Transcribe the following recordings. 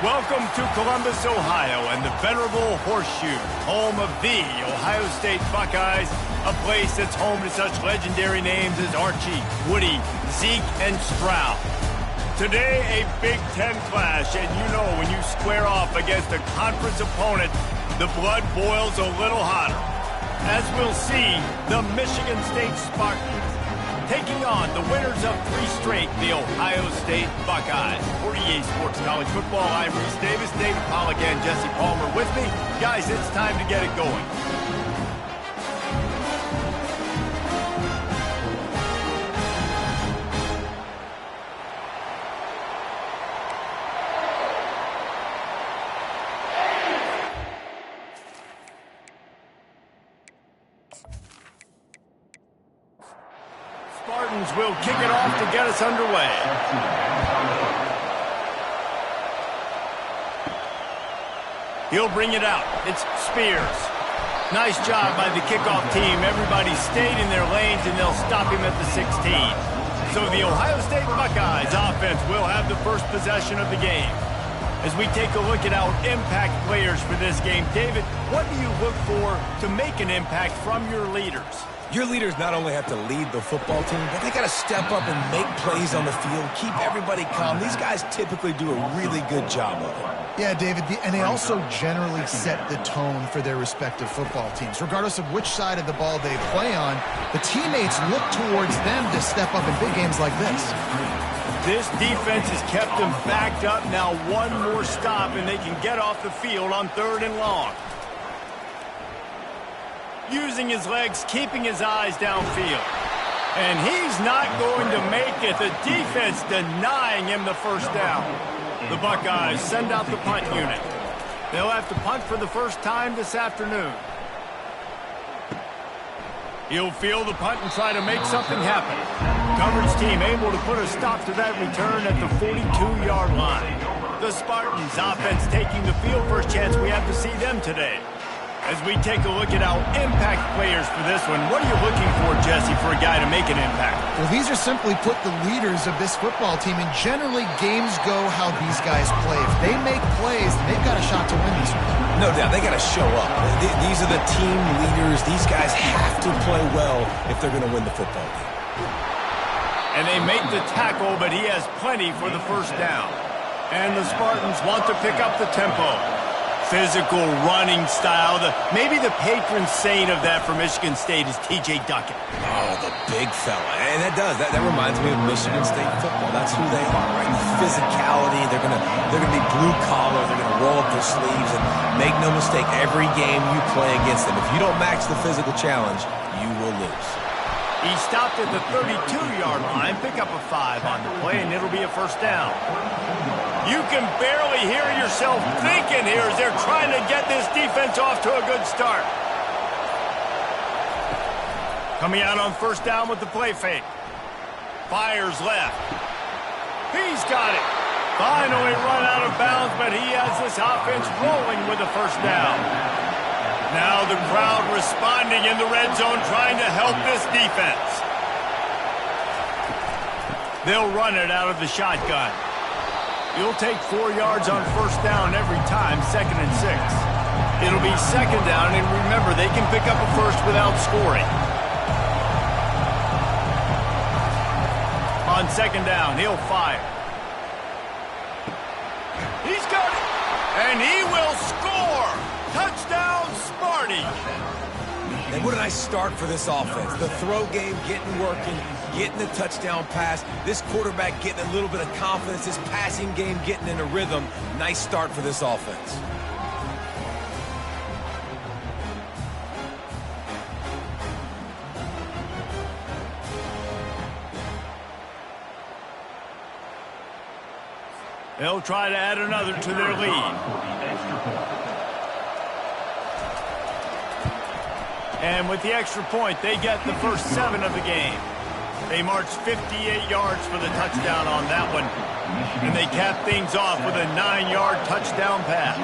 Welcome to Columbus, Ohio, and the venerable Horseshoe, home of the Ohio State Buckeyes, a place that's home to such legendary names as Archie, Woody, Zeke, and Stroud. Today, a Big Ten clash, and you know when you square off against a conference opponent, the blood boils a little hotter. As we'll see, the Michigan State Spartans taking on the winners of 3 straight, the Ohio State Buckeyes. For EA Sports College Football, I'm Reese Davis, David Pollack, and Jesse Palmer with me. Guys, it's time to get it going. Spartans will kick it off to get us underway. He'll bring it out. It's Spears. Nice job by the kickoff team. Everybody stayed in their lanes, and they'll stop him at the 16. So the Ohio State Buckeyes offense will have the first possession of the game. As we take a look at our impact players for this game, David, what do you look for to make an impact from your leaders? Your leaders not only have to lead the football team, but they got to step up and make plays on the field, keep everybody calm. These guys typically do a really good job of it. Yeah, David, and they also generally set the tone for their respective football teams. Regardless of which side of the ball they play on, the teammates look towards them to step up in big games like this. This defense has kept them backed up. Now one more stop, and they can get off the field on 3rd and long. Using his legs, keeping his eyes downfield. And he's not going to make it. The defense denying him the first down. The Buckeyes send out the punt unit. They'll have to punt for the first time this afternoon. He'll field the punt and try to make something happen. Coverage team able to put a stop to that return at the 42-yard line. The Spartans offense taking the field. First chance we have to see them today. As we take a look at our impact players for this one, what are you looking for, Jesse, for a guy to make an impact? Well, these are simply put the leaders of this football team, and generally games go how these guys play. If they make plays, they've got a shot to win this one. No doubt, they got to show up. These are the team leaders. These guys have to play well if they're going to win the football game. And they make the tackle, but he has plenty for the first down. And the Spartans want to pick up the tempo. Physical running style. Maybe the patron saint of that for Michigan State is T.J. Duckett. Oh, the big fella. And that does. That reminds me of Michigan State football. That's who they are, right? The physicality. They're gonna be blue collar. They're gonna roll up their sleeves, and make no mistake, every game you play against them, if you don't match the physical challenge, you will lose. He stopped at the 32-yard line. Pick up a 5 on the play, and it'll be a first down. You can barely hear yourself thinking here as they're trying to get this defense off to a good start. Coming out on first down with the play fake. Fires left. He's got it. Finally run out of bounds, but he has this offense rolling with the first down. Now the crowd responding in the red zone, trying to help this defense. They'll run it out of the shotgun. You'll take 4 yards on first down every time, 2nd and 6. It'll be 2nd down, and remember, they can pick up a first without scoring. On 2nd down, he'll fire. He's got it, and he will score. Touchdown, Sparty. And what a nice start for this offense. The throw game getting working, getting the touchdown pass. This quarterback getting a little bit of confidence. This passing game getting in a rhythm. Nice start for this offense. They'll try to add another to their lead. And with the extra point, they get the first 7 of the game. They march 58 yards for the touchdown on that one. And they cap things off with a 9-yard touchdown pass.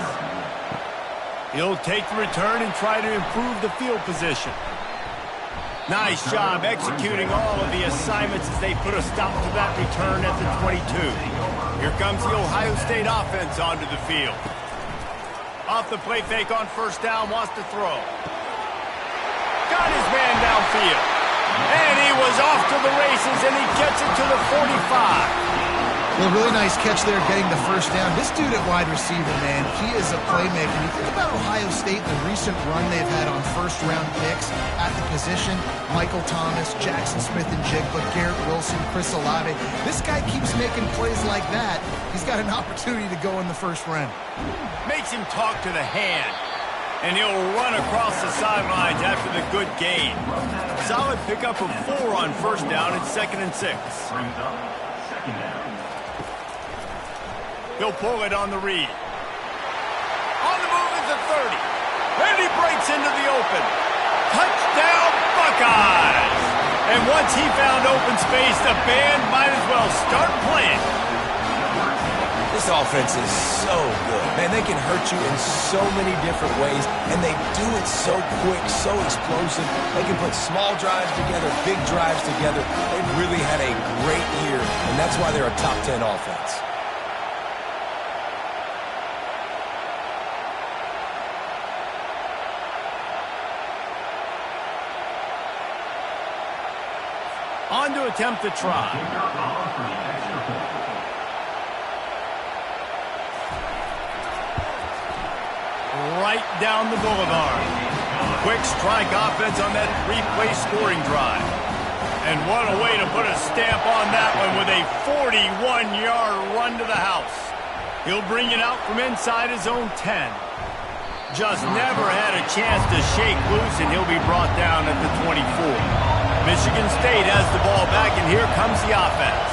He'll take the return and try to improve the field position. Nice job executing all of the assignments as they put a stop to that return at the 22. Here comes the Ohio State offense onto the field. Off the play fake on first down, wants to throw. Got his man downfield. And he was off to the races, and he gets it to the 45. Well, really nice catch there getting the first down. This dude at wide receiver, man, he is a playmaker. You think about Ohio State, the recent run they've had on first-round picks at the position. Michael Thomas, Jackson Smith-Njigba, Garrett Wilson, Chris Olave. This guy keeps making plays like that. He's got an opportunity to go in the first round. Makes him talk to the hand. And he'll run across the sidelines after the good gain. Solid pickup of 4 on first down and 2nd and 6. He'll pull it on the read. On the move is the 30. And he breaks into the open. Touchdown, Buckeyes! And once he found open space, the band might as well start playing. This offense is so good. Man, they can hurt you in so many different ways, and they do it so quick, so explosive. They can put small drives together, big drives together. They've really had a great year, and that's why they're a top 10 offense. On to attempt the try. Right down the boulevard. Quick strike offense on that 3-play scoring drive. And what a way to put a stamp on that one with a 41-yard run to the house. He'll bring it out from inside his own 10. Just never had a chance to shake loose, and he'll be brought down at the 24. Michigan State has the ball back, and here comes the offense.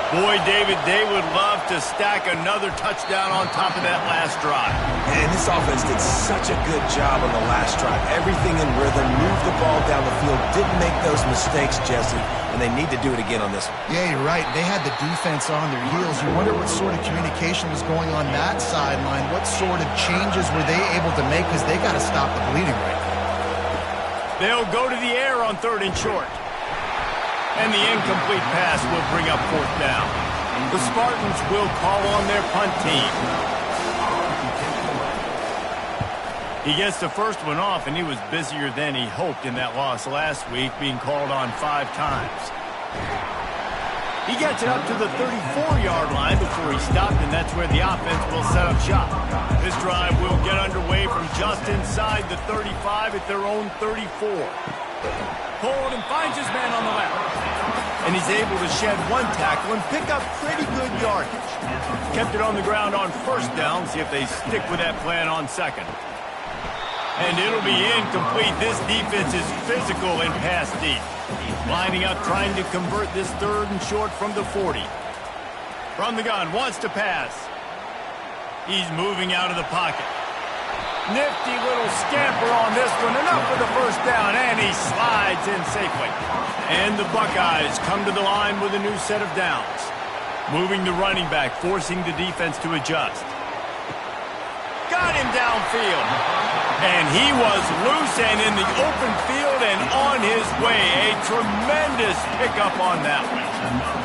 Boy, David, they would love to stack another touchdown on top of that last drive. And this offense did such a good job on the last drive. Everything in rhythm, moved the ball down the field, didn't make those mistakes, Jesse, and they need to do it again on this one. Yeah, you're right. They had the defense on their heels. You wonder what sort of communication was going on that sideline. What sort of changes were they able to make, because they got to stop the bleeding right now. They'll go to the air on 3rd and short. And the incomplete pass will bring up 4th down. The Spartans will call on their punt team. He gets the first one off, and he was busier than he hoped in that loss last week, being called on 5 times. He gets it up to the 34-yard line before he stopped, and that's where the offense will set up shop. This drive will get underway from just inside the 35 at their own 34. Pulled and finds his man on the left. And he's able to shed 1 tackle and pick up pretty good yardage. Kept it on the ground on first down. See if they stick with that plan on 2nd. And it'll be incomplete. This defense is physical and pass deep. Lining up, trying to convert this 3rd and short from the 40. From the gun, wants to pass. He's moving out of the pocket. Nifty little scamper on this one. Enough for the first down, and he slides in safely. And the Buckeyes come to the line with a new set of downs. Moving the running back, forcing the defense to adjust. Got him downfield. And he was loose and in the open field and on his way. A tremendous pickup on that one.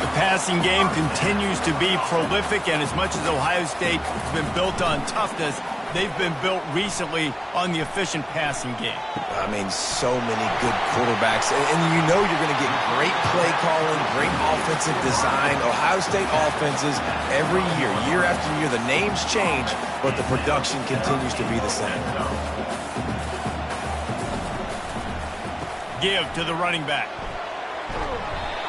The passing game continues to be prolific, and as much as Ohio State has been built on toughness, they've been built recently on the efficient passing game. I mean, so many good quarterbacks. And you know you're going to get great play calling, great offensive design. Ohio State offenses every year, year after year, the names change, but the production continues to be the same. Give to the running back.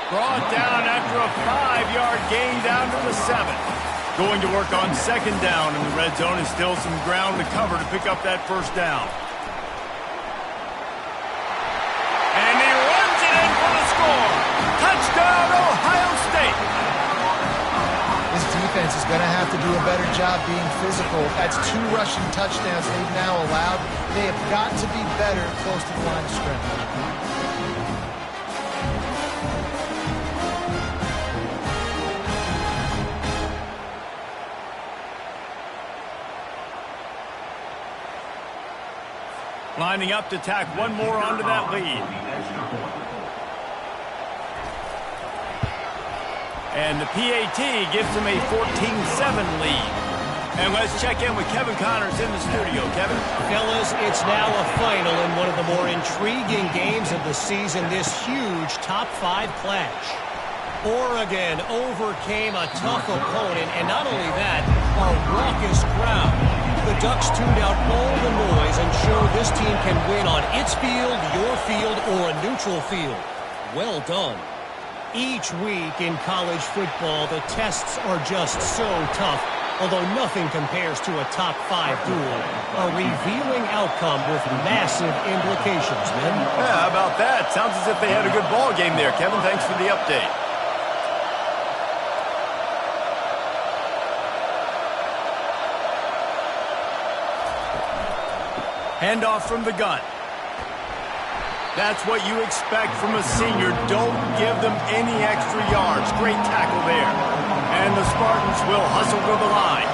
Brought down after a 5-yard gain down to the 7. Going to work on 2nd down in the red zone, and still some ground to cover to pick up that first down. And he runs it in for the score. Touchdown, Ohio State. This defense is going to have to do a better job being physical. That's 2 rushing touchdowns they've now allowed. They have got to be better close to the line of scrimmage. Lining up to tack one more onto that lead. And the PAT gives them a 14-7 lead. And let's check in with Kevin Connors in the studio. Kevin? Fellas, it's now a final in one of the more intriguing games of the season, this huge top 5 clash. Oregon overcame a tough opponent, and not only that, a raucous crowd. The Ducks tuned out all the noise and showed this team can win on its field, your field, or a neutral field. Well done. Each week in college football, the tests are just so tough. Although nothing compares to a top 5 duel, a revealing outcome with massive implications, men. Yeah, how about that? Sounds as if they had a good ball game there. Kevin, thanks for the update. Handoff from the gun. That's what you expect from a senior. Don't give them any extra yards. Great tackle there. And the Spartans will hustle to the line.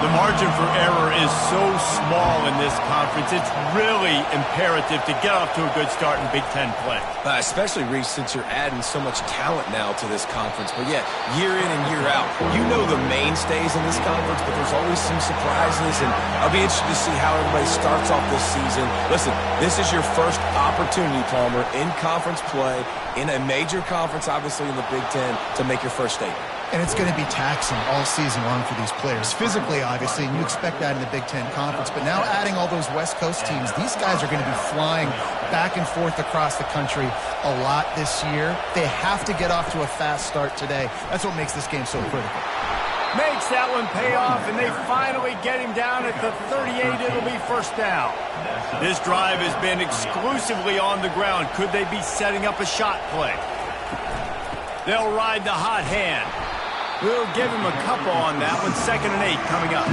The margin for error is so small in this conference. It's really imperative to get off to a good start in Big Ten play. Especially, Reese, since you're adding so much talent now to this conference. But yeah, year in and year out, you know the mainstays in this conference, but there's always some surprises. And I'll be interested to see how everybody starts off this season. Listen, this is your first opportunity, Palmer, in conference play, in a major conference, obviously in the Big Ten, to make your first statement. And it's going to be taxing all season long for these players. Physically, obviously, and you expect that in the Big Ten Conference. But now adding all those West Coast teams, these guys are going to be flying back and forth across the country a lot this year. They have to get off to a fast start today. That's what makes this game so critical. Makes that one pay off, and they finally get him down at the 38. It'll be first down. This drive has been exclusively on the ground. Could they be setting up a shot play? They'll ride the hot hand. We'll give him a couple on that one. 2nd and 8 coming up.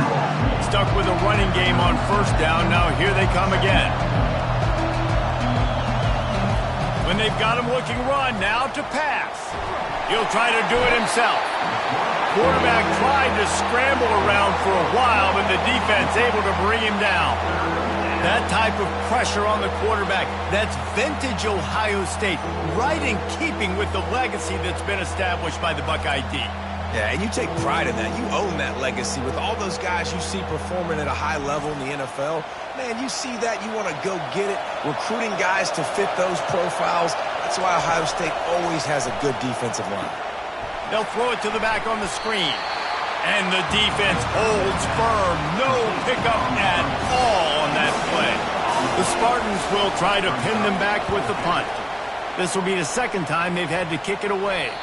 Stuck with a running game on first down. Now here they come again. When they've got him looking run, now to pass. He'll try to do it himself. Quarterback tried to scramble around for a while, but the defense able to bring him down. That type of pressure on the quarterback, that's vintage Ohio State, right in keeping with the legacy that's been established by the Buckeye D. Yeah, and you take pride in that. You own that legacy with all those guys you see performing at a high level in the NFL. Man, you see that, you want to go get it. Recruiting guys to fit those profiles. That's why Ohio State always has a good defensive line. They'll throw it to the back on the screen. And the defense holds firm. No pickup at all on that play. The Spartans will try to pin them back with the punt. This will be the second time they've had to kick it away.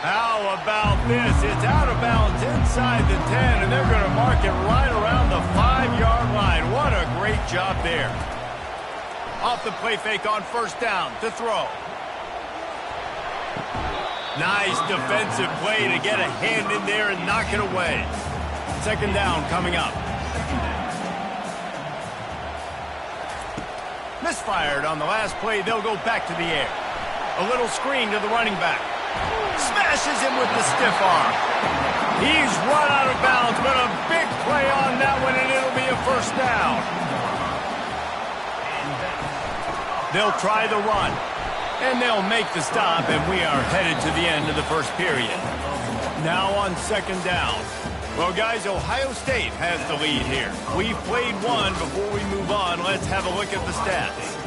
How about this? It's out of bounds inside the 10, and they're going to mark it right around the 5-yard line. What a great job there. Off the play fake on first down to throw. Nice defensive play to get a hand in there and knock it away. 2nd down coming up. Misfired on the last play. They'll go back to the air. A little screen to the running back. Smashes him with the stiff arm. He's run out of bounds, but a big play on that one, and it'll be a first down. They'll try the run, and they'll make the stop, and we are headed to the end of the first period. Now on 2nd down. Well, guys, Ohio State has the lead here. We've played one. Before we move on, let's have a look at the stats.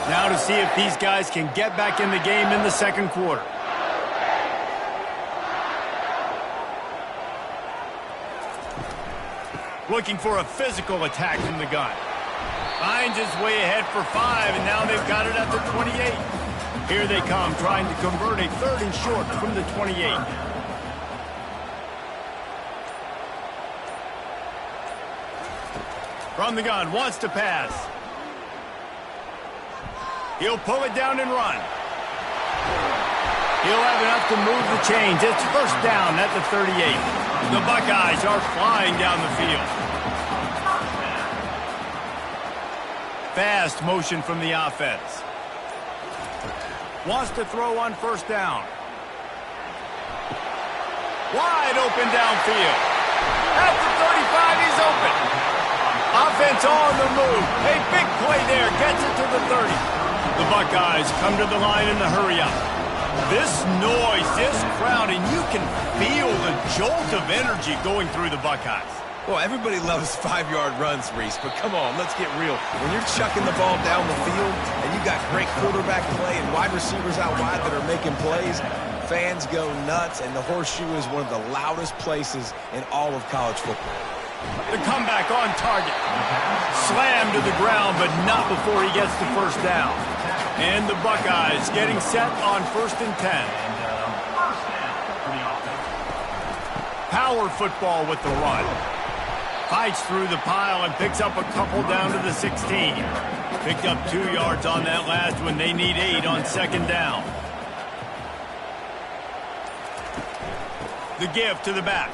Now to see if these guys can get back in the game in the second quarter. Looking for a physical attack from the gun. Finds his way ahead for 5, and now they've got it at the 28. Here they come, trying to convert a 3rd and short from the 28. From the gun, wants to pass. He'll pull it down and run. He'll have enough to move the chains. It's first down at the 38. The Buckeyes are flying down the field. Fast motion from the offense. Wants to throw on first down. Wide open downfield. At the 35, he's open. Offense on the move. A big play there. Gets it to the 30. The Buckeyes come to the line in the hurry-up. This noise, this crowd, and you can feel the jolt of energy going through the Buckeyes. Well, everybody loves 5-yard runs, Reese, but come on, let's get real. When you're chucking the ball down the field and you got great quarterback play and wide receivers out wide that are making plays, fans go nuts, and the Horseshoe is one of the loudest places in all of college football. The comeback on target. Slammed to the ground, but not before he gets the first down. And the Buckeyes getting set on 1st and 10. Power football with the run. Fights through the pile and picks up a couple down to the 16. Picked up 2 yards on that last one. They need 8 on 2nd down. The give to the back.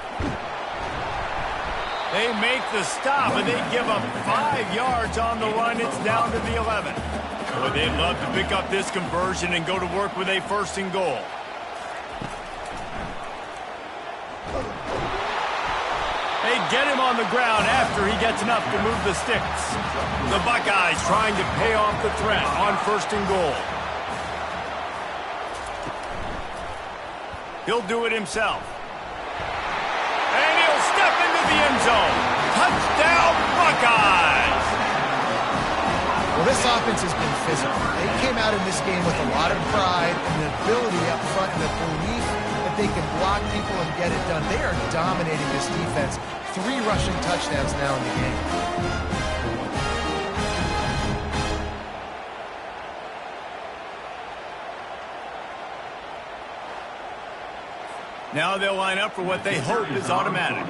They make the stop, and they give up 5 yards on the run. It's down to the 11. Boy, they'd love to pick up this conversion and go to work with a 1st and goal. They get him on the ground after he gets enough to move the sticks. The Buckeyes trying to pay off the threat on 1st and goal. He'll do it himself. And he'll step into the end zone. Touchdown, Buckeyes! Well, this offense has been physical. They came out in this game with a lot of pride and the ability up front and the belief that they can block people and get it done. They are dominating this defense. 3 rushing touchdowns now in the game. Now they'll line up for what they hope is automatic.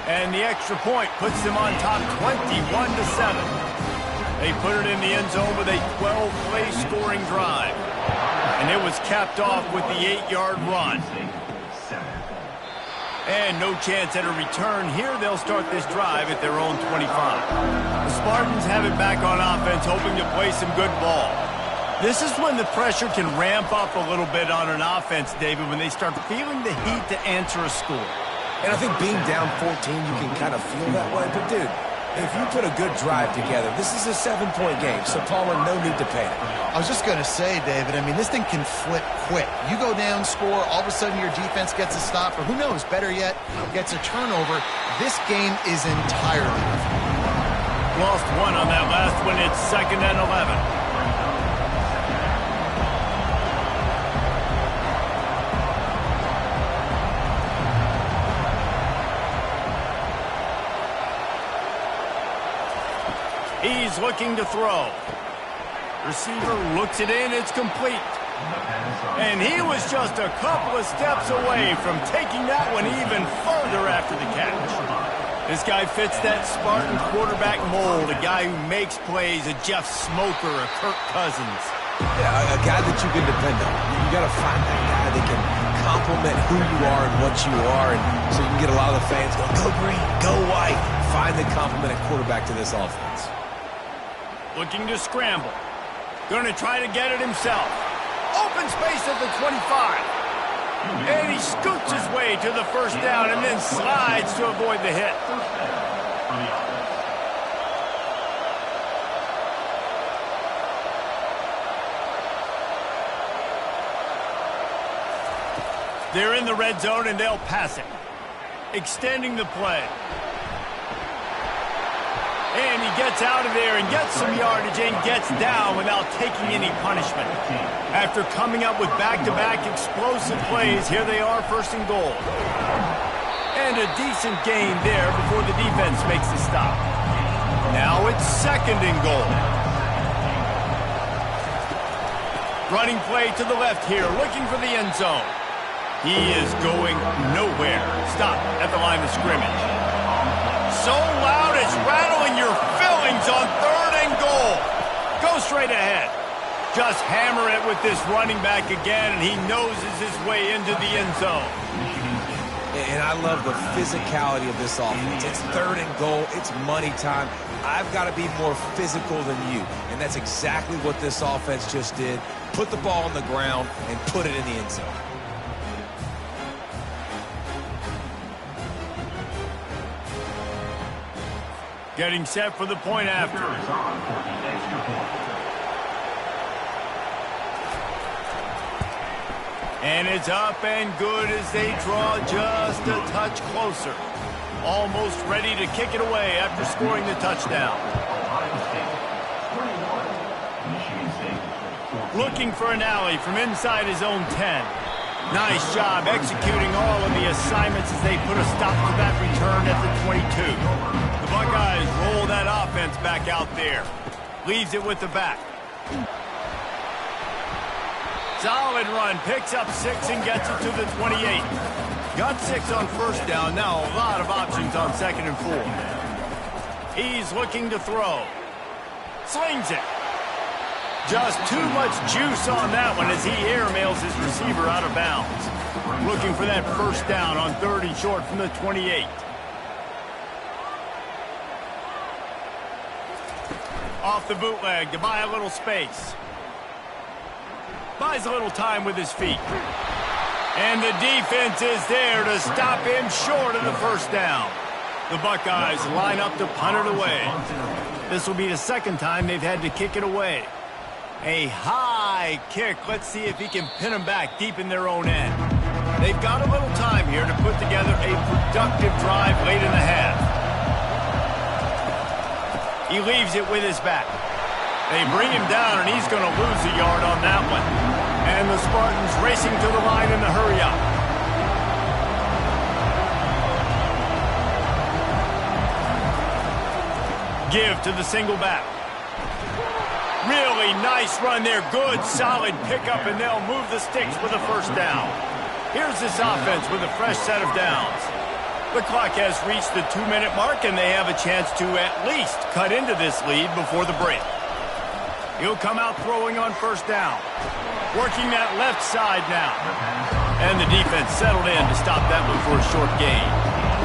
And the extra point puts them on top 21-7. They put it in the end zone with a 12-play scoring drive. And it was capped off with the 8-yard run. And no chance at a return here. They'll start this drive at their own 25. The Spartans have it back on offense, hoping to play some good ball. This is when the pressure can ramp up a little bit on an offense, David, when they start feeling the heat to answer a score. And I think being down 14, you can kind of feel that way. But, dude, if you put a good drive together, this is a 7-point game, so Palmer, no need to panic. I was just going to say, David, I mean, this thing can flip quick. You go down, score, all of a sudden your defense gets a stop, or who knows, better yet, gets a turnover. This game is entirely different. Lost 1 on that last one. It's 2nd and 11. He's looking to throw. Receiver looks it in. It's complete. And he was just a couple of steps away from taking that one even further after the catch. This guy fits that Spartan quarterback mold, a guy who makes plays, a Jeff Smoker, a Kirk Cousins. Yeah, a guy that you can depend on. You got to find that guy that can complement who you are and what you are, and so you can get a lot of the fans going, go green, go white. Find the complement at quarterback to this offense. Looking to scramble. Going to try to get it himself. Open space at the 25. And he scoots his way to the first down and then slides to avoid the hit. They're in the red zone and they'll pass it. Extending the play. And he gets out of there and gets some yardage and gets down without taking any punishment. After coming up with back-to-back explosive plays, here they are, 1st and goal. And a decent gain there before the defense makes the stop. Now it's 2nd and goal. Running play to the left here, looking for the end zone. He is going nowhere. Stop at the line of scrimmage. So loud it's rattling your fillings on 3rd and goal. Go straight ahead. Just hammer it with this running back again, and he noses his way into the end zone. And I love the physicality of this offense. It's 3rd and goal. It's money time. I've got to be more physical than you. And that's exactly what this offense just did. Put the ball on the ground and put it in the end zone. Getting set for the point after. And it's up and good as they draw just a touch closer. Almost ready to kick it away after scoring the touchdown. Looking for an alley from inside his own 10. Nice job executing all of the assignments as they put a stop to that return at the 22. The Buckeyes roll that offense back out there. Leaves it with the back. Solid run, picks up 6 and gets it to the 28. Got 6 on first down, now a lot of options on 2nd and 4. He's looking to throw. Slings it. Just too much juice on that one as he airmails his receiver out of bounds. Looking for that first down on 3rd and short from the 28. Off the bootleg to buy a little space. Buys a little time with his feet. And the defense is there to stop him short of the first down. The Buckeyes line up to punt it away. This will be the 2nd time they've had to kick it away. A high kick. Let's see if he can pin them back deep in their own end. They've got a little time here to put together a productive drive late in the half. He leaves it with his back. They bring him down, and he's going to lose a yard on that one. And the Spartans racing to the line in the hurry-up. Give to the single back. Really nice run there. Good, solid pickup, and they'll move the sticks with a first down. Here's this offense with a fresh set of downs. The clock has reached the 2-minute mark, and they have a chance to at least cut into this lead before the break. He'll come out throwing on first down. Working that left side now. And the defense settled in to stop that one for a short gain.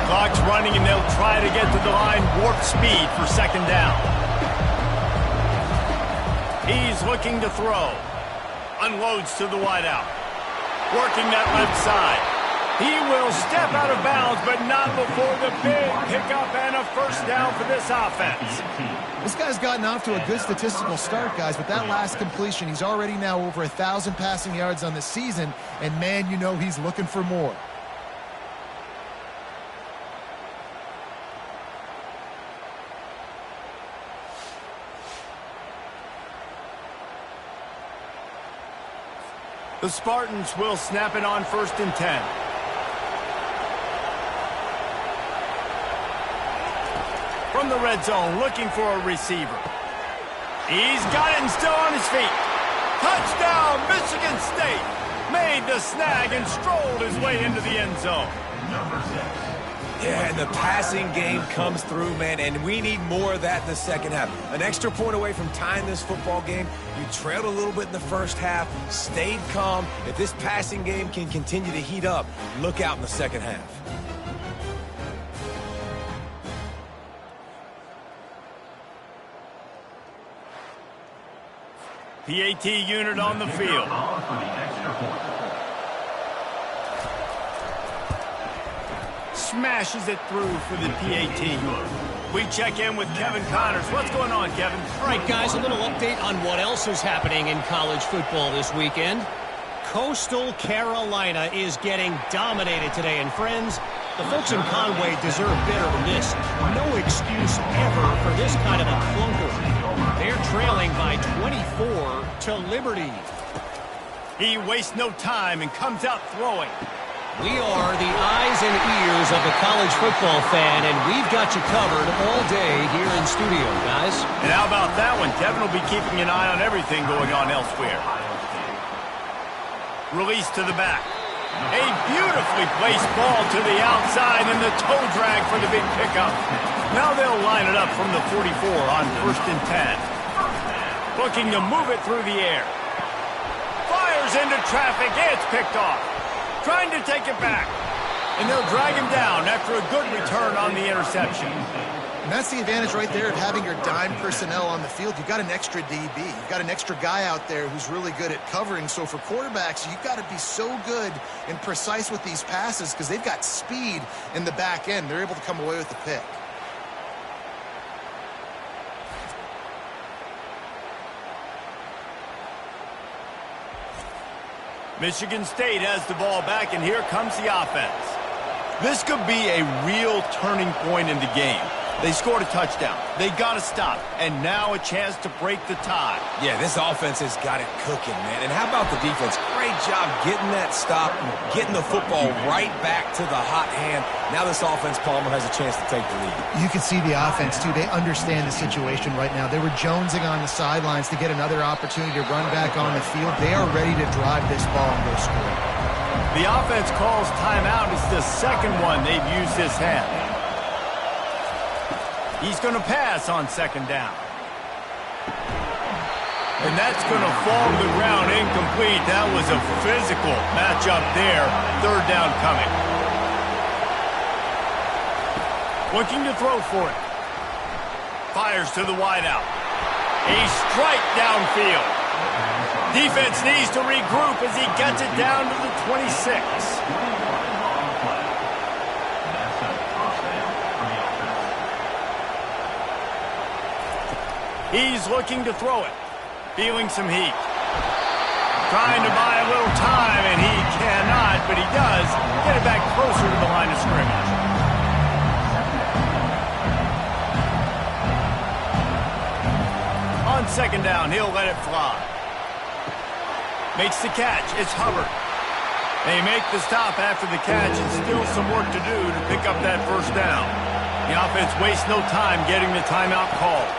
Clock's running, and they'll try to get to the line warp speed for 2nd down. He's looking to throw. Unloads to the wideout. Working that left side. He will step out of bounds, but not before the big pickup and a first down for this offense. This guy's gotten off to a good statistical start, guys. With that last completion, he's already now over 1,000 passing yards on the season, and man, you know he's looking for more. The Spartans will snap it on 1st and 10. From the red zone, looking for a receiver. He's got it and still on his feet. Touchdown, Michigan State. Made the snag and strolled his way into the end zone. Yeah, and the passing game comes through, man, and we need more of that in the 2nd half. An extra point away from tying this football game. You trailed a little bit in the 1st half, stayed calm. If this passing game can continue to heat up, look out in the 2nd half. PAT unit on the field. Smashes it through for the PAT. We check in with Kevin Connors. What's going on, Kevin? All right, guys, a little update on what else is happening in college football this weekend. Coastal Carolina is getting dominated today, and friends, the folks in Conway deserve better than this. No excuse ever for this kind of a clunker. They're trailing by 24 to Liberty. He wastes no time and comes out throwing. We are the eyes and ears of the college football fan, and we've got you covered all day here in studio, guys. And how about that one? Kevin will be keeping an eye on everything going on elsewhere. Release to the back. A beautifully placed ball to the outside and the toe drag for the big pickup. Now they'll line it up from the 44 on 1st and 10. Looking to move it through the air. Fires into traffic. It's picked off. Trying to take it back. And they'll drag him down after a good return on the interception. And that's the advantage right there of having your dime personnel on the field. You've got an extra DB. You've got an extra guy out there who's really good at covering. So for quarterbacks, you've got to be so good and precise with these passes because they've got speed in the back end. They're able to come away with the pick. Michigan State has the ball back, and here comes the offense. This could be a real turning point in the game. They scored a touchdown. They got to stop, and now a chance to break the tie. Yeah, this offense has got it cooking, man. And how about the defense? Great job getting that stop, getting the football right back to the hot hand. Now this offense, Palmer, has a chance to take the lead. You can see the offense, too. They understand the situation right now. They were jonesing on the sidelines to get another opportunity to run back on the field. They are ready to drive this ball and go score. The offense calls timeout. It's the second one they've used this half. He's going to pass on second down. And that's going to fall to the ground incomplete. That was a physical matchup there. Third down coming. Looking to throw for it. Fires to the wideout. A strike downfield. Defense needs to regroup as he gets it down to the 26. He's looking to throw it. Feeling some heat. Trying to buy a little time, and he cannot, but he does get it back closer to the line of scrimmage. On second down, he'll let it fly. Makes the catch. It's Hubbard. They make the stop after the catch, and still some work to do to pick up that first down. The offense wastes no time getting the timeout called.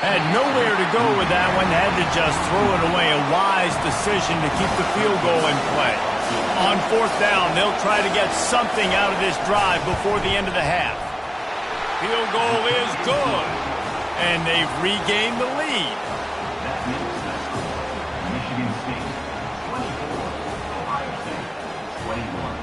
Had nowhere to go with that one. Had to just throw it away. A wise decision to keep the field goal in play. On fourth down, they'll try to get something out of this drive before the end of the half. Field goal is good. And they've regained the lead. Michigan State 24, Ohio State 21.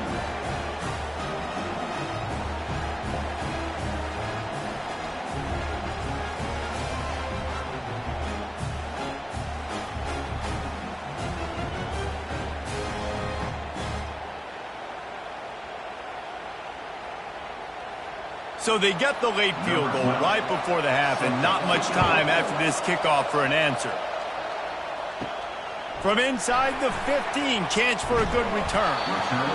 So they get the late field goal right before the half, and not much time after this kickoff for an answer. From inside the 15, chance for a good return.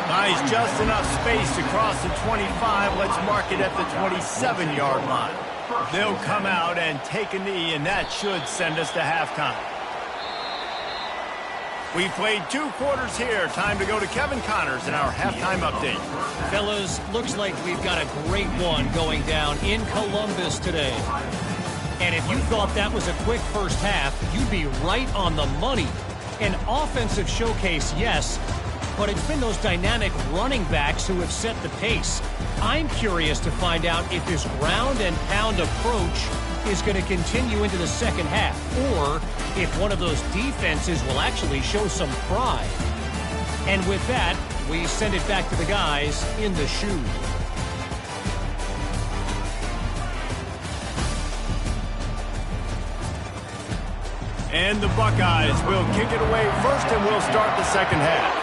Nice, just enough space to cross the 25. Let's mark it at the 27-yard line. They'll come out and take a knee, and that should send us to halftime. We played 2 quarters here. Time to go to Kevin Connors in our halftime update. Fellas, looks like we've got a great one going down in Columbus today. And if you thought that was a quick first half, you'd be right on the money. An offensive showcase, yes, but it's been those dynamic running backs who have set the pace. I'm curious to find out if this ground and pound approach is going to continue into the second half, or if one of those defenses will actually show some pride. And with that, we send it back to the guys in the shoe. And the Buckeyes will kick it away first, and we'll start the second half.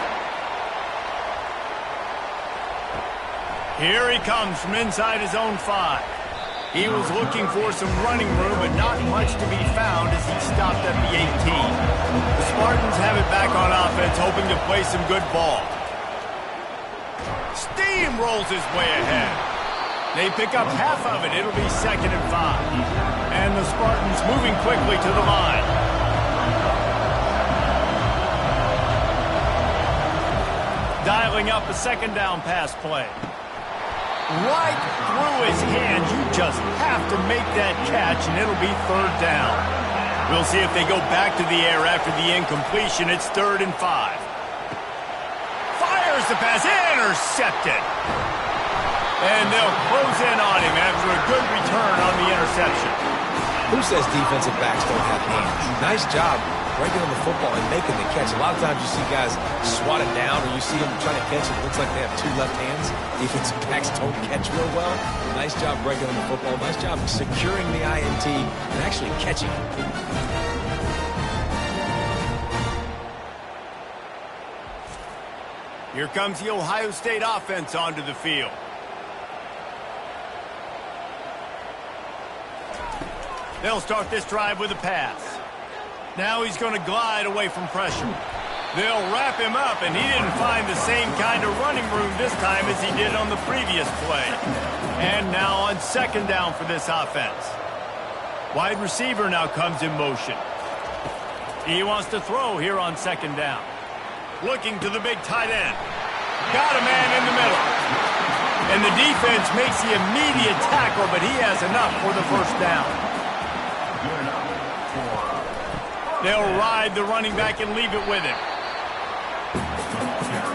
Here he comes from inside his own 5. He was looking for some running room, but not much to be found as he stopped at the 18. The Spartans have it back on offense, hoping to play some good ball. Steamrolls his way ahead. They pick up half of it. It'll be second and 5. And the Spartans moving quickly to the line. Dialing up a second down pass play. Right through his hands. You just have to make that catch, and it'll be third down. We'll see if they go back to the air after the incompletion. It's 3rd and 5. Fires the pass. Intercepted. And they'll close in on him after a good return on the interception. Who says defensive backs don't have hands? Nice job breaking on the football and making the catch. A lot of times you see guys swat it down, or you see them trying to catch it. It looks like they have 2 left hands. Defensive backs don't catch real well. Nice job breaking on the football. Nice job securing the INT and actually catching it. Here comes the Ohio State offense onto the field. They'll start this drive with a pass. Now he's going to glide away from pressure. They'll wrap him up, and he didn't find the same kind of running room this time as he did on the previous play. And now on second down for this offense. Wide receiver now comes in motion. He wants to throw here on second down. Looking to the big tight end. Got a man in the middle. And the defense makes the immediate tackle, but he has enough for the first down. They'll ride the running back and leave it with him.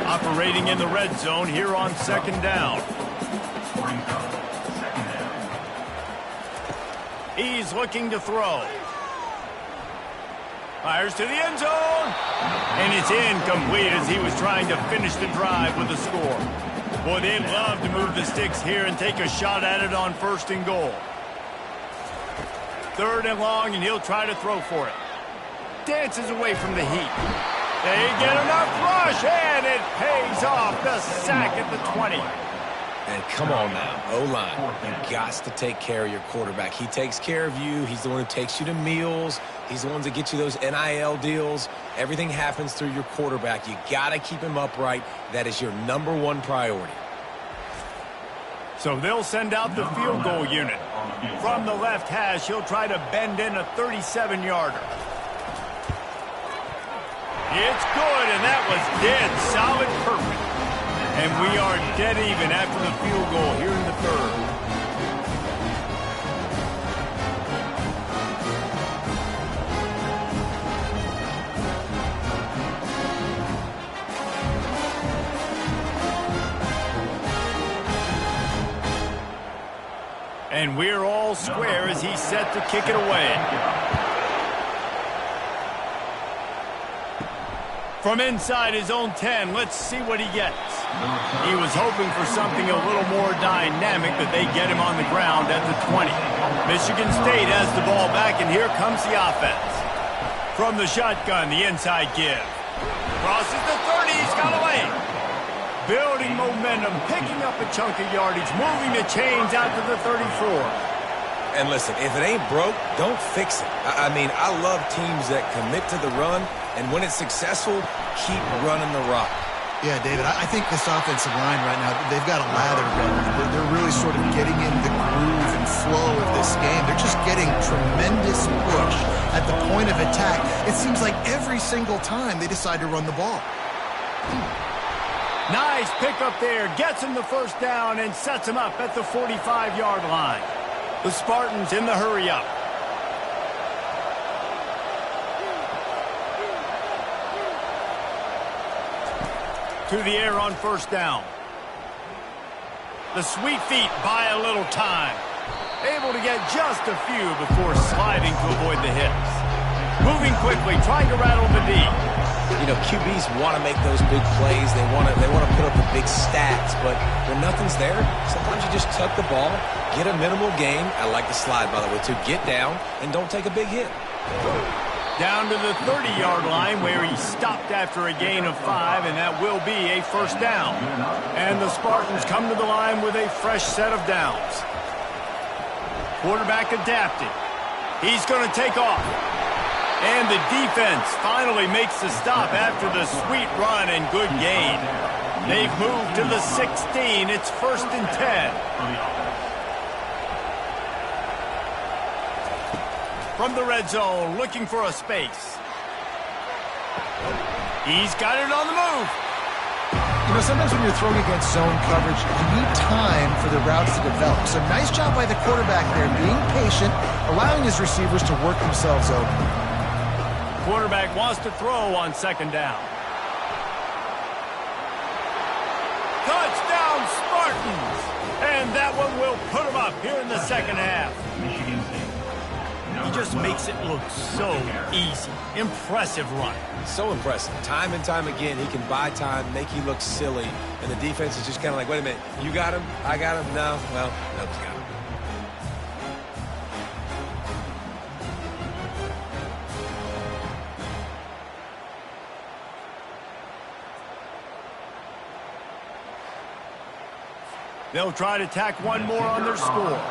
Operating in the red zone here on second down. He's looking to throw. Fires to the end zone. And it's incomplete as he was trying to finish the drive with a score. Boy, they'd love to move the sticks here and take a shot at it on first and goal. Third and long, and he'll try to throw for it. Dances away from the heat. They get enough rush, and it pays off. The sack at the 20. And come on now, O-line, you got to take care of your quarterback. He takes care of you. He's the one who takes you to meals. He's the one that gets you those NIL deals. Everything happens through your quarterback. You got to keep him upright. That is your #1 priority. So they'll send out the field goal unit. From the left hash, he'll try to bend in a 37-yarder. It's good, and that was dead solid perfect. And we are dead even after the field goal here in the third. And we're all square as he's set to kick it away. From inside his own 10, let's see what he gets. He was hoping for something a little more dynamic, but they get him on the ground at the 20. Michigan State has the ball back, and here comes the offense. From the shotgun, the inside give. Crosses the 30, he's got away. Building momentum, picking up a chunk of yardage, moving the chains out to the 34. And listen, if it ain't broke, don't fix it. I mean, I love teams that commit to the run, and when it's successful, keep running the rock. Yeah, David, I think this offensive line right now, they've got a lather going. They're really sort of getting in the groove and flow of this game. They're just getting tremendous push at the point of attack. It seems like every single time they decide to run the ball. Nice pickup there. Gets him the first down and sets him up at the 45-yard line. The Spartans in the hurry-up. To the air on first down. The sweet feet buy a little time. Able to get just a few before sliding to avoid the hits. Moving quickly, trying to rattle the D. You know, QBs want to make those big plays. They want to put up the big stats, but when nothing's there, sometimes you just tuck the ball, get a minimal gain. I like the slide, by the way, to get down and don't take a big hit. Down to the 30-yard line where he stopped after a gain of 5, and that will be a first down. And the Spartans come to the line with a fresh set of downs. Quarterback adapted. He's going to take off. And the defense finally makes the stop after the sweet run and good gain. They've moved to the 16. It's 1st and 10. From the red zone, looking for a space. He's got it on the move. You know, sometimes when you're throwing against zone coverage, you need time for the routes to develop. So nice job by the quarterback there, being patient, allowing his receivers to work themselves open. Quarterback wants to throw on second down. Touchdown, Spartans! And that one will put them up here in the second half. He just makes it look so easy. Impressive run. So impressive. Time and time again, he can buy time, make you look silly, and the defense is just kind of like, wait a minute, you got him? I got him? No? Well, nope, he's got him. They'll try to tack one more on their score.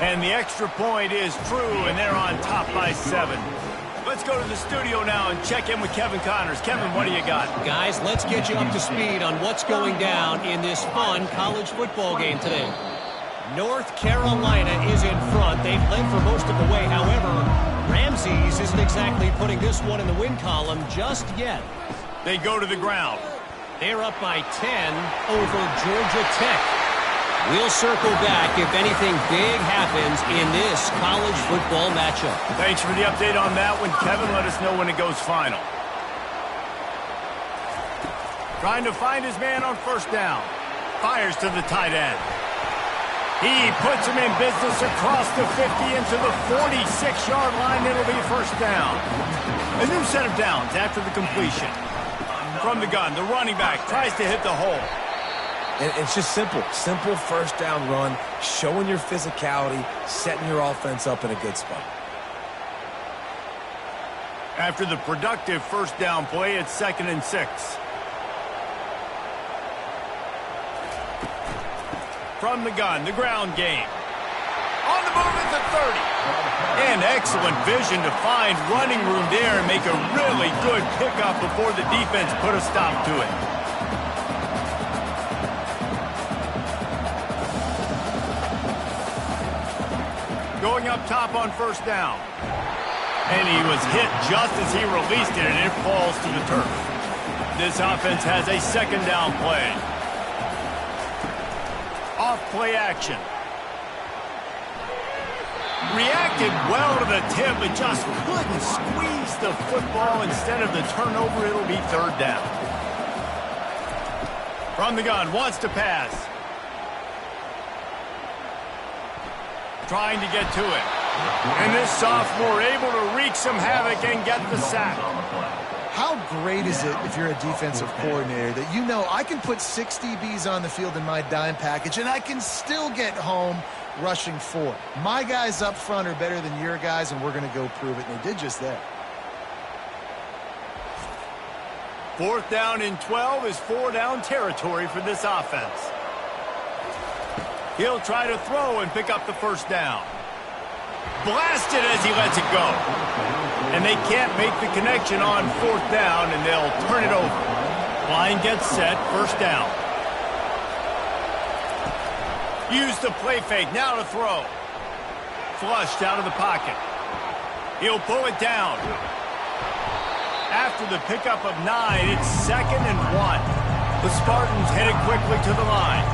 And the extra point is true, and they're on top by 7. Let's go to the studio now and check in with Kevin Connors. Kevin, what do you got? Guys, let's get you up to speed on what's going down in this fun college football game today. North Carolina is in front. They've led for most of the way. However, Ramses isn't exactly putting this one in the win column just yet. They go to the ground. They're up by 10 over Georgia Tech. We'll circle back if anything big happens in this college football matchup. Thanks for the update on that one, Kevin. Let us know when it goes final. Trying to find his man on first down. Fires to the tight end. He puts him in business across the 50 into the 46-yard line. It'll be first down. A new set of downs after the completion. From the gun, the running back tries to hit the hole. It's just simple. Simple first down run, showing your physicality, setting your offense up in a good spot. After the productive first down play, it's 2nd and 6. From the gun, the ground game. On the move at the 30. And excellent vision to find running room there and make a really good pickup before the defense put a stop to it. Going up top on first down. And he was hit just as he released it, and it falls to the turf. This offense has a 2nd down play. Off play action. Reacted well to the tip, but just couldn't squeeze the football. Instead of the turnover, it'll be 3rd down. From the gun, wants to pass. Trying to get to it. And this sophomore able to wreak some havoc and get the sack. How great is it if you're a defensive coordinator that you know I can put 6 DBs on the field in my dime package and I can still get home rushing 4. My guys up front are better than your guys, and we're going to go prove it. And they did just that. 4th down and 12 is 4-down territory for this offense. He'll try to throw and pick up the first down. Blasted as he lets it go. And they can't make the connection on 4th down, and they'll turn it over. Line gets set, first down. Use the play fake, now to throw. Flushed out of the pocket. He'll pull it down. After the pickup of 9, it's 2nd and 1. The Spartans headed quickly to the line.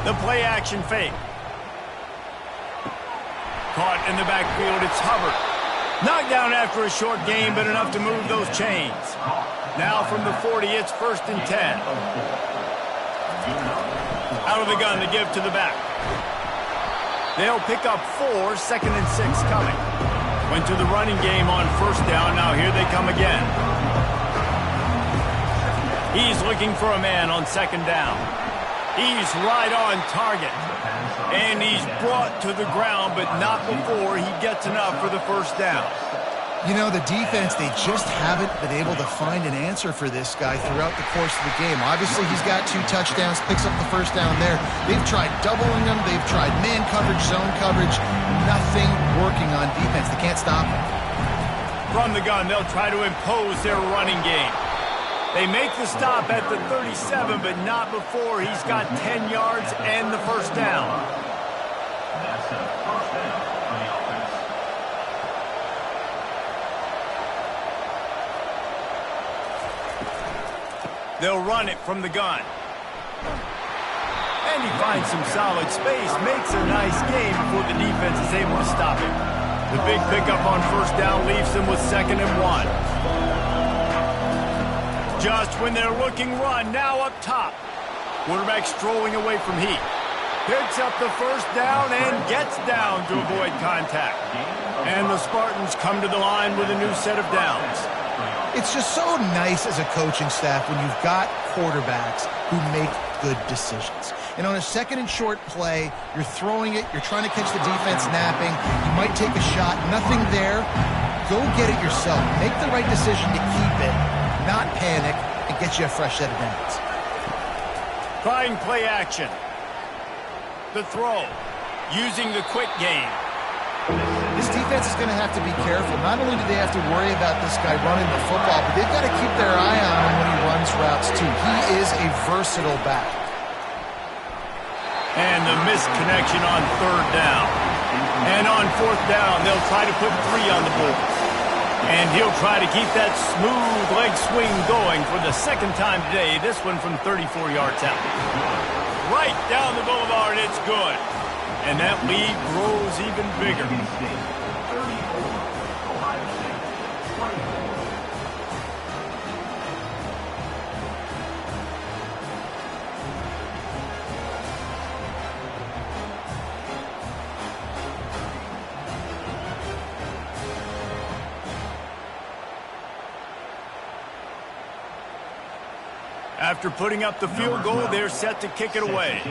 The play action fake. Caught in the backfield, it's Hubbard. Knocked down after a short game, but enough to move those chains. Now from the 40, it's 1st and 10. Out of the gun to give to the back. They'll pick up 4, 2nd and 6 coming. Went to the running game on first down, now here they come again. He's looking for a man on 2nd down. He's right on target. And he's brought to the ground, but not before he gets enough for the first down. You know, the defense, they just haven't been able to find an answer for this guy throughout the course of the game. Obviously, he's got 2 touchdowns, picks up the first down there. They've tried doubling him. They've tried man coverage, zone coverage. Nothing working on defense. They can't stop him. From the gun, they'll try to impose their running game. They make the stop at the 37, but not before he's got 10 yards and the first down. That's a first down on the offense. They'll run it from the gun. And he finds some solid space, makes a nice game before the defense is able to stop him. The big pickup on first down leaves them with 2nd and 1. Just when they're looking run, now up top. Quarterback strolling away from heat. Picks up the first down and gets down to avoid contact. And the Spartans come to the line with a new set of downs. It's just so nice as a coaching staff when you've got quarterbacks who make good decisions. And on a 2nd and short play, you're throwing it, you're trying to catch the defense napping, you might take a shot, nothing there. Go get it yourself. Make the right decision to keep it, not panic, and get you a fresh set of downs. Trying play action. The throw. Using the quick game. This defense is going to have to be careful. Not only do they have to worry about this guy running the football, but they've got to keep their eye on him when he runs routes too. He is a versatile back. And the missed connection on third down. And on fourth down, they'll try to put 3 on the board. And he'll try to keep that smooth leg swing going for the second time today. This one from 34 yards out. Right down the boulevard, it's good. And that lead grows even bigger. After putting up the field goal, they're set to kick it away.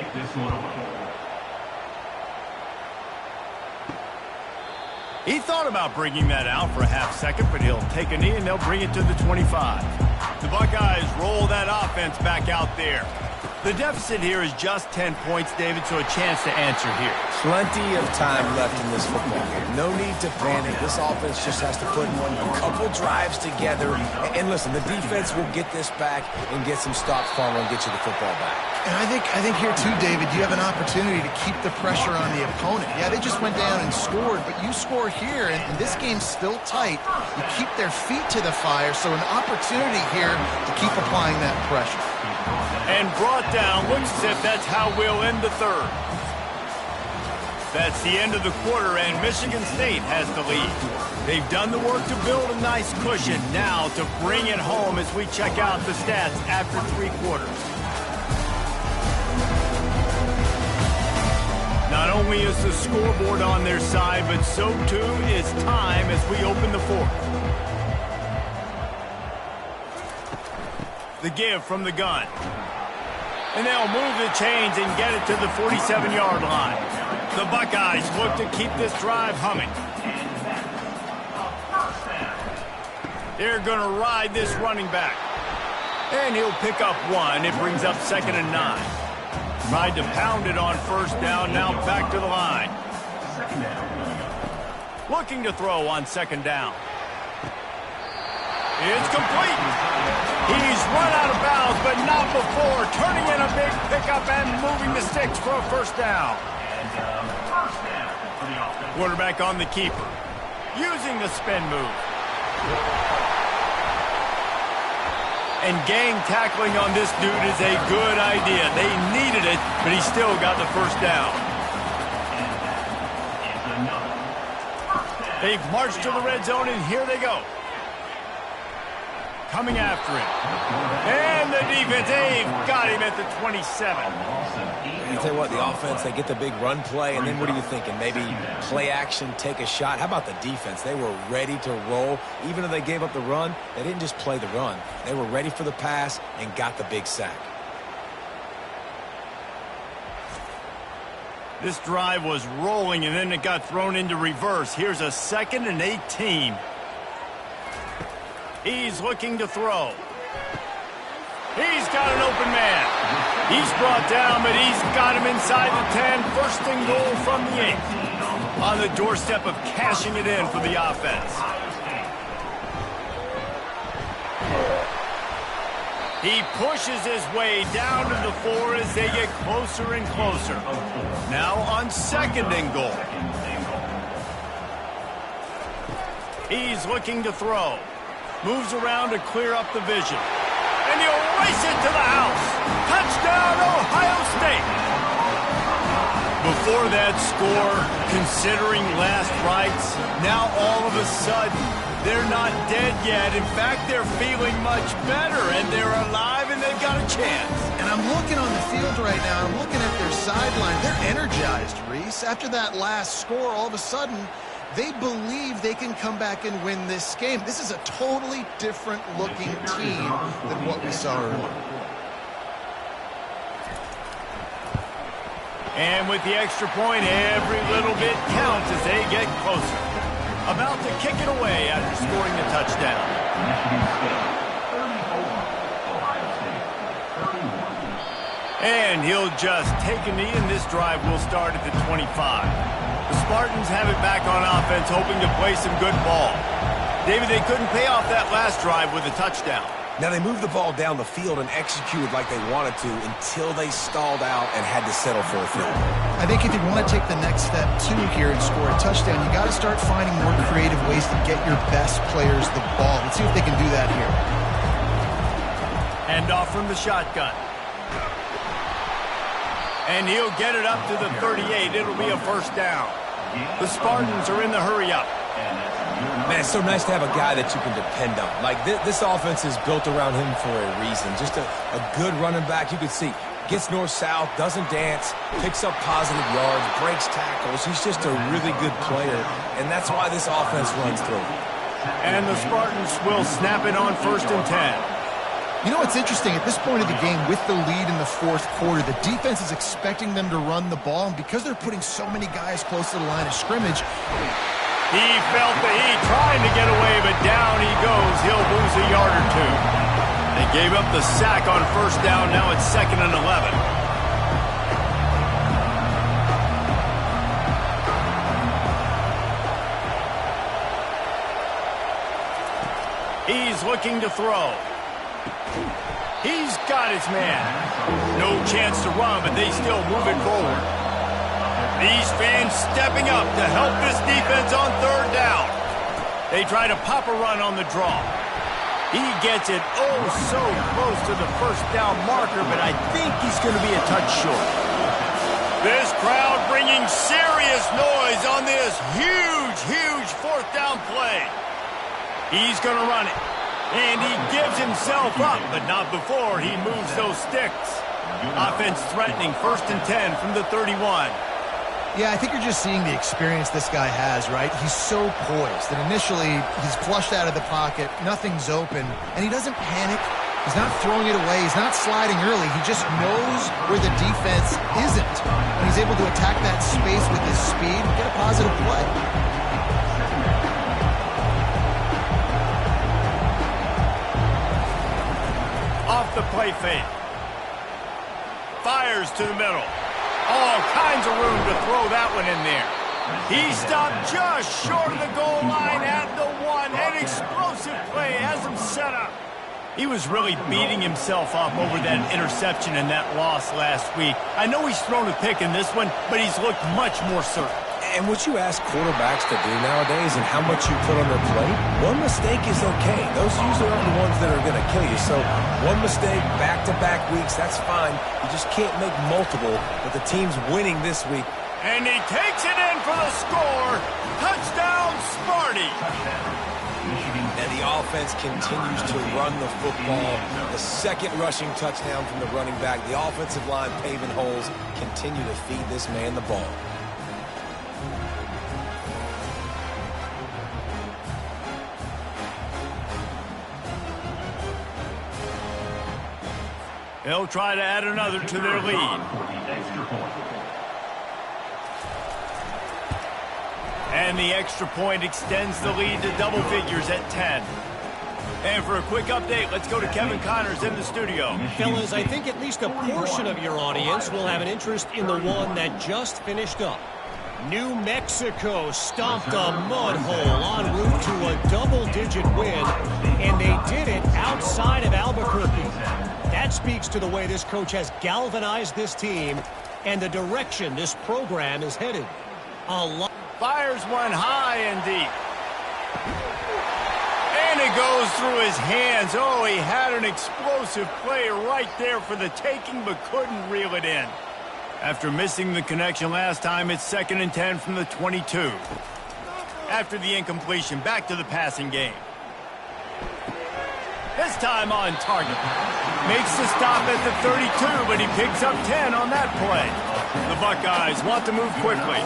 He thought about bringing that out for a half second, but he'll take a knee and they'll bring it to the 25. The Buckeyes roll that offense back out there. The deficit here is just 10 points, David, so a chance to answer here. Plenty of time left in this football game. No need to panic. This offense just has to put a couple drives together. And listen, the defense will get this back and get some stops for them and get you the football back. And I think here too, David, you have an opportunity to keep the pressure on the opponent. Yeah, they just went down and scored, but you score here, and this game's still tight. You keep their feet to the fire, so an opportunity here to keep applying that pressure. And brought down. Looks as if that's how we'll end the third. That's the end of the quarter, and Michigan State has the lead. They've done the work to build a nice cushion. Now to bring it home as we check out the stats after 3 quarters. Not only is the scoreboard on their side, but so too is time as we open the fourth. The give from the gun. And they'll move the chains and get it to the 47-yard line. The Buckeyes look to keep this drive humming. They're going to ride this running back. And he'll pick up 1. It brings up 2nd and 9. Tried to pound it on first down, now back to the line. Looking to throw on 2nd down. It's complete. He's run out of bounds, but not before. Turning in a big pickup and moving the sticks for a first down. Quarterback on the keeper. Using the spin move. And gang tackling on this dude is a good idea. They needed it, but he still got the first down. They've marched to the red zone, and here they go. Coming after him. And the defense, they've got him at the 27. You tell you what, the offense, they get the big run play, and then what are you thinking? Maybe play action, take a shot. How about the defense? They were ready to roll. Even if they gave up the run, they didn't just play the run. They were ready for the pass and got the big sack. This drive was rolling, and then it got thrown into reverse. Here's a 2nd and 18. He's looking to throw. He's got an open man. He's brought down, but he's got him inside the 10. First and goal from the 8. On the doorstep of cashing it in for the offense. He pushes his way down to the 4 as they get closer and closer. Now on 2nd and goal. He's looking to throw. Moves around to clear up the vision. And he'll race it to the house. Touchdown, Ohio State. Before that score, considering last rites, now all of a sudden, they're not dead yet. In fact, they're feeling much better, and they're alive, and they've got a chance. And I'm looking on the field right now. I'm looking at their sideline. They're energized, Reese. After that last score, all of a sudden, they believe they can come back and win this game. This is a totally different looking team than what we saw earlier. And with the extra point, every little bit counts as they get closer. About to kick it away after scoring the touchdown. And he'll just take a knee, and this drive will start at the 25. The Spartans have it back on offense, hoping to play some good ball. David, they couldn't pay off that last drive with a touchdown. Now, they moved the ball down the field and executed like they wanted to until they stalled out and had to settle for a field goal. I think if you want to take the next step, too, here and score a touchdown, you got to start finding more creative ways to get your best players the ball. Let's see if they can do that here. Hand off from the shotgun. And he'll get it up to the 38. It'll be a first down. The Spartans are in the hurry-up. Man, it's so nice to have a guy that you can depend on. Like, this offense is built around him for a reason. Just a good running back. You can see, gets north-south, doesn't dance, picks up positive yards, breaks tackles. He's just a really good player, and that's why this offense runs through. And the Spartans will snap it on 1st and 10. You know what's interesting? At this point of the game, with the lead in the fourth quarter, the defense is expecting them to run the ball, and because they're putting so many guys close to the line of scrimmage, he felt the heat, trying to get away, but down he goes. He'll lose a yard or two. They gave up the sack on 1st down. Now it's 2nd and 11. He's looking to throw. He's got his man. No chance to run, but they still move it forward. These fans stepping up to help this defense on 3rd down. They try to pop a run on the draw. He gets it so close to the 1st down marker, but I think he's going to be a touch short. This crowd bringing serious noise on this huge 4th down play. He's going to run it. And he gives himself up, but not before he moves those sticks. Offense threatening 1st and 10 from the 31. yeah, I think you're just seeing the experience this guy has, right? He's so poised that initially he's flushed out of the pocket, nothing's open, and he doesn't panic. He's not throwing it away. He's not sliding early. He just knows where the defense isn't. And he's able to attack that space with his speed and get a positive play. Off the play fake. Fires to the middle. All kinds of room to throw that one in there. He stopped just short of the goal line at the one. An explosive play has him set up. He was really beating himself up over that interception and that loss last week. I know he's thrown a pick in this one, but he's looked much more certain. And what you ask quarterbacks to do nowadays and how much you put on their plate, one mistake is okay. Those usually aren't the ones that are going to kill you. So one mistake, back-to-back weeks, that's fine. You just can't make multiple, but the team's winning this week. And he takes it in for the score. Touchdown, Sparty. And the offense continues to run the football. The second rushing touchdown from the running back. The offensive line paving holes continue to feed this man the ball. They'll try to add another to their lead. And the extra point extends the lead to double figures at 10. And for a quick update, let's go to Kevin Connors in the studio. Fellas, I think at least a portion of your audience will have an interest in the one that just finished up. New Mexico stomped a mud hole en route to a double-digit win, and they did it outside of Albuquerque. That speaks to the way this coach has galvanized this team and the direction this program is headed. Fires one high and deep. And it goes through his hands. Oh, he had an explosive play right there for the taking, but couldn't reel it in. After missing the connection last time, it's 2nd and 10 from the 22. After the incompletion, back to the passing game. This time on target. Makes the stop at the 32, but he picks up 10 on that play. The Buckeyes want to move quickly.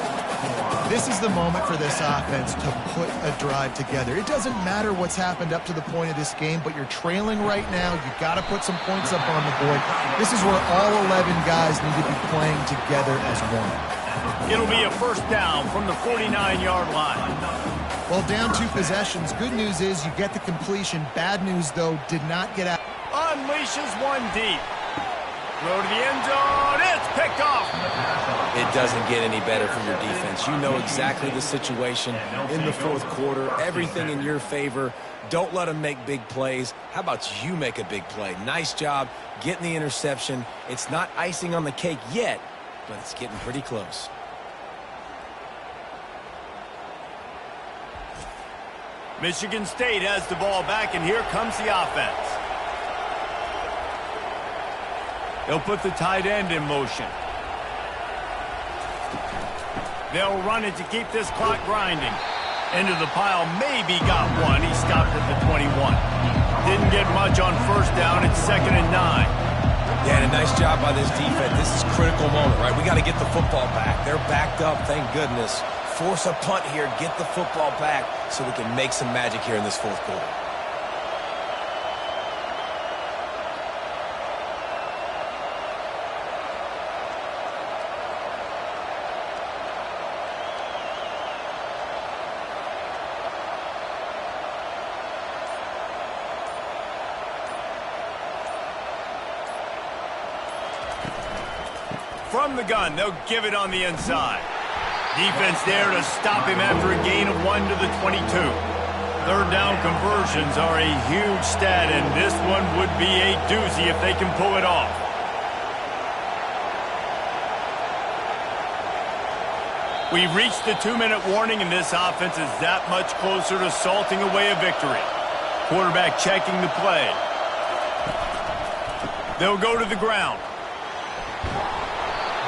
This is the moment for this offense to put a drive together. It doesn't matter what's happened up to the point of this game, but you're trailing right now. You've got to put some points up on the board. This is where all 11 guys need to be playing together as one. It'll be a first down from the 49-yard line. Well, down 2 possessions. Good news is you get the completion. Bad news, though, did not get out. Unleashes one deep. Throw to the end zone. It's picked off. It doesn't get any better for your defense. You know exactly the situation in the fourth quarter. Everything in your favor. Don't let them make big plays. How about you make a big play? Nice job getting the interception. It's not icing on the cake yet, but it's getting pretty close. Michigan State has the ball back, and here comes the offense. They'll put the tight end in motion. They'll run it to keep this clock grinding. Into the pile, maybe got one. He stopped at the 21. Didn't get much on first down. It's 2nd and 9. Yeah, and a nice job by this defense. This is a critical moment, right? We got to get the football back. They're backed up, thank goodness. Force a punt here, get the football back so we can make some magic here in this fourth quarter. From the gun, they'll give it on the inside. Defense there to stop him after a gain of 1 to the 22. Third down conversions are a huge stat, and this one would be a doozy if they can pull it off. We've reached the 2-minute warning, and this offense is that much closer to salting away a victory. Quarterback checking the play. They'll go to the ground.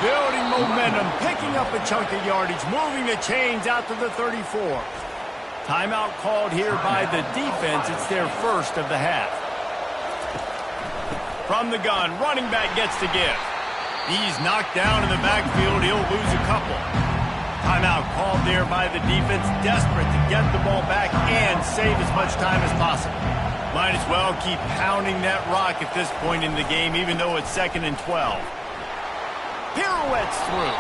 Building momentum, picking up a chunk of yardage, moving the chains out to the 34. Timeout called here by the defense. It's their first of the half. From the gun, running back gets to give. He's knocked down in the backfield. He'll lose a couple. Timeout called there by the defense, desperate to get the ball back and save as much time as possible. Might as well keep pounding that rock at this point in the game, even though it's 2nd and 12. Pirouettes through.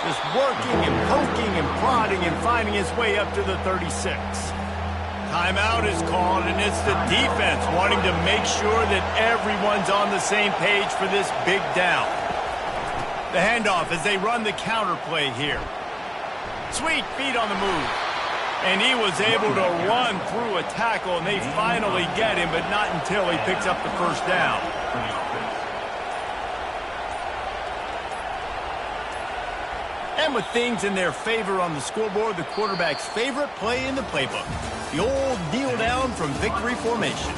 Just working and poking and prodding and finding his way up to the 36. Timeout is called, and it's the defense wanting to make sure that everyone's on the same page for this big down. The handoff as they run the counter play here. Sweet feet on the move. And he was able to run through a tackle, and they finally get him, but not until he picks up the first down. And with things in their favor on the scoreboard, the quarterback's favorite play in the playbook. The old kneel down from victory formation.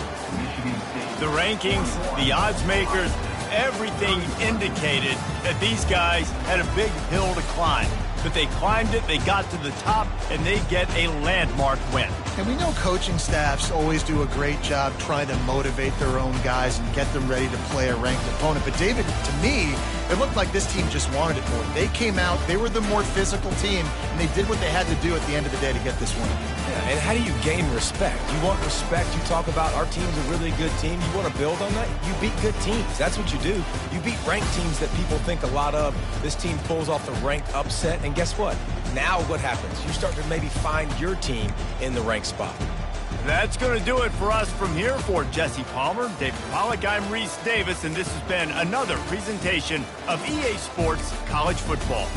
The rankings, the odds makers, everything indicated that these guys had a big hill to climb. But they climbed it, they got to the top, and they get a landmark win. And we know coaching staffs always do a great job trying to motivate their own guys and get them ready to play a ranked opponent. But David, to me, it looked like this team just wanted it more. They came out, they were the more physical team, and they did what they had to do at the end of the day to get this win. Yeah, and how do you gain respect? You want respect, you talk about our team's a really good team. You want to build on that? You beat good teams. That's what you do. You beat ranked teams that people think a lot of. This team pulls off the ranked upset, and guess what? Now what happens? You start to maybe find your team in the ranked spot. That's going to do it for us from here. For Jesse Palmer, David Pollack, I'm Reese Davis, and this has been another presentation of EA Sports College Football.